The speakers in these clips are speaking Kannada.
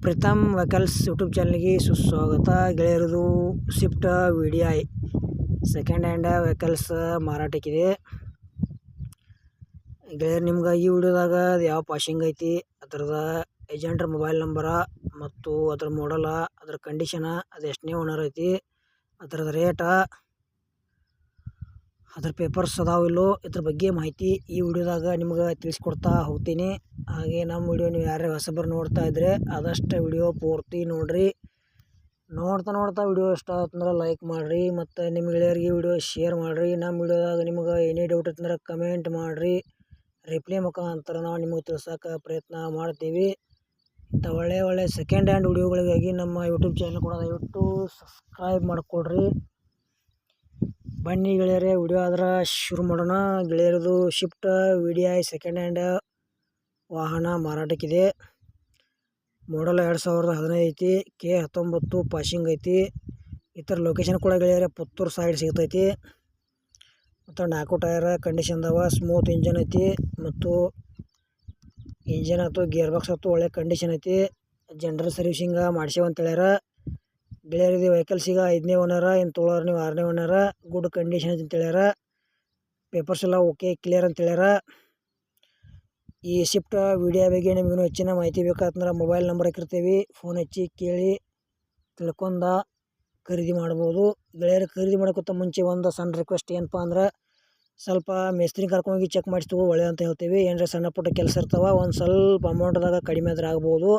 ಪ್ರೀತಮ್ ವೆಹಿಕಲ್ಸ್ ಯೂಟ್ಯೂಬ್ ಚಾನಲ್ಗೆ ಸುಸ್ವಾಗತ. ಗೆಳೆಯರದು Swift VDI second hand vehicles ಮಾರಾಟಕ್ಕಿದೆ. ಗೆಳೆಯರು ನಿಮ್ಗೆ ಈ ವಿಡಿಯೋದಾಗ ಅದು ಯಾವ ಪಾಸಿಂಗ್ ಐತಿ, ಅದರದ ಏಜೆಂಟ್ರ ಮೊಬೈಲ್ ನಂಬರ ಮತ್ತು ಅದರ ಮಾಡಲ, ಅದರ ಕಂಡೀಷನ, ಅದು ಎಷ್ಟನೇ ಓನರ್ ಐತಿ, ಅದರದ ರೇಟ, ಅದ್ರ ಪೇಪರ್ಸ್ ಅದಾವಿಲ್ಲೋ, ಇದ್ರ ಬಗ್ಗೆ ಮಾಹಿತಿ ಈ ವಿಡಿಯೋದಾಗ ನಿಮ್ಗೆ ತಿಳಿಸ್ಕೊಡ್ತಾ ಹೋಗ್ತೀನಿ. ಹಾಗೆ ನಮ್ಮ ವಿಡಿಯೋ ನೀವು ಯಾರೇ ಹೊಸಬರು ನೋಡ್ತಾ ಇದ್ರೆ ಆದಷ್ಟು ವಿಡಿಯೋ ಪೂರ್ತಿ ನೋಡ್ರಿ. ನೋಡ್ತಾ ವಿಡಿಯೋ ಇಷ್ಟ ಆಯ್ತಂದ್ರೆ ಲೈಕ್ ಮಾಡಿರಿ ಮತ್ತು ನಿಮ್ಮ ಗೆಳೆಯರಿಗೆ ವಿಡಿಯೋ ಶೇರ್ ಮಾಡಿರಿ. ನಮ್ಮ ವಿಡಿಯೋದಾಗ ನಿಮ್ಗೆ ಏನೇ ಡೌಟ್ ಇತ್ತಂದ್ರೆ ಕಮೆಂಟ್ ಮಾಡಿರಿ. ರಿಪ್ಲೈ ಮುಖಾಂತರ ನಾವು ನಿಮಗೆ ತಿಳ್ಸೋಕೆ ಪ್ರಯತ್ನ ಮಾಡ್ತೀವಿ. ಇಂಥ ಒಳ್ಳೆ ಸೆಕೆಂಡ್ ಹ್ಯಾಂಡ್ ವಿಡಿಯೋಗಳಿಗಾಗಿ ನಮ್ಮ ಯೂಟ್ಯೂಬ್ ಚಾನಲ್ ಕೂಡ ದಯವಿಟ್ಟು ಸಬ್ಸ್ಕ್ರೈಬ್ ಮಾಡಿಕೊಡ್ರಿ. ಬನ್ನಿ ಗೆಳೆಯರೇ, ವಿಡಿಯೋ ಆದ್ರೆ ಶುರು ಮಾಡೋಣ. ಗೆಳೆಯರದು ಸ್ವಿಫ್ಟ್ VDI ಸೆಕೆಂಡ್ ಹ್ಯಾಂಡ್ ವಾಹನ ಮಾರಾಟಕ್ಕಿದೆ. ಮಾಡಲ್ 2015 ಐತಿ. K19 ಪಾಸಿಂಗ್ ಐತಿ. ಇತರ ಲೊಕೇಶನ್ ಕೂಡ ಗೆಳೆಯರೆ ಪುತ್ತೂರು ಸೈಡ್ ಸಿಗ್ತೈತಿ. ಮತ್ತು 4 ಟೈರ್ ಕಂಡೀಷನ್ದವ, ಸ್ಮೂತ್ ಇಂಜನ್ ಐತಿ ಮತ್ತು ಇಂಜನ್ ಆಯ್ತು ಗೇರ್ ಬಾಕ್ಸ್ ಆಯ್ತು ಒಳ್ಳೆ ಕಂಡೀಷನ್ ಐತಿ. ಜನರಲ್ ಸರ್ವಿಸಿಂಗ್ ಮಾಡ್ಸೇವ ಅಂತ ಹೇಳ್ಯಾರ. ಗೆಳೆಯರಿದು ವೆಹಿಕಲ್ಸಿಗ 5ನೇ ಓನರ, ಇನ್ನು ತೊಗೊಳೋರು ನೀವು 6ನೇ ಓನರ. ಗುಡ್ ಕಂಡೀಷನ್ ಐತಿ ಅಂತ ಹೇಳ್ಯಾರ. ಪೇಪರ್ಸ್ ಎಲ್ಲ ಓಕೆ ಕ್ಲಿಯರ್ ಅಂತ ಹೇಳ್ಯಾರ. ಈ ಸ್ವಿಫ್ಟ್ VDI ಬಗ್ಗೆ ನಿಮಗೂ ಹೆಚ್ಚಿನ ಮಾಹಿತಿ ಬೇಕಾತಂದ್ರೆ ಮೊಬೈಲ್ ನಂಬರ್ ಹಾಕಿರ್ತೀವಿ, ಫೋನ್ ಹಚ್ಚಿ ಕೇಳಿ ತಿಳ್ಕೊಂಡ ಖರೀದಿ ಮಾಡ್ಬೋದು. ಗೆಳೆಯರು ಖರೀದಿ ಮಾಡೋಕ್ಕಿಂತ ಮುಂಚೆ ಒಂದು ಸಣ್ಣ ರಿಕ್ವೆಸ್ಟ್ ಏನಪ್ಪ ಅಂದ್ರೆ ಸ್ವಲ್ಪ ಮೇಸ್ತ್ರಿ ಕರ್ಕೊಂಡೋಗಿ ಚೆಕ್ ಮಾಡಿಸಿ ತಗೋ ಒಳ್ಳೆ ಅಂತ ಹೇಳ್ತೀವಿ. ಏನರ ಸಣ್ಣ ಪುಟ್ಟ ಕೆಲಸ ಇರ್ತಾವೆ, ಒಂದು ಸ್ವಲ್ಪ ಅಮೌಂಟ್ದಾಗ ಕಡಿಮೆ ಆದ್ರೆ ಆಗ್ಬೋದು.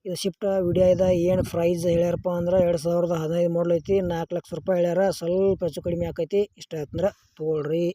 ಇದು ಸ್ವಿಫ್ಟ್ VDIದ ಏನು ಪ್ರೈಸ್ ಹೇಳ್ಯಾರಪ್ಪ ಅಂದ್ರೆ 2015 ಮಾಡಲ್ ಐತಿ. 4 ಲಕ್ಷ ರೂಪಾಯಿ ಹೇಳ್ಯಾರ. ಸ್ವಲ್ಪ ಹೆಚ್ಚು ಕಡಿಮೆ ಆಕೈತಿ. ಇಷ್ಟ ಆಯ್ತಂದ್ರೆ ತೊಗೊಳ್ರಿ.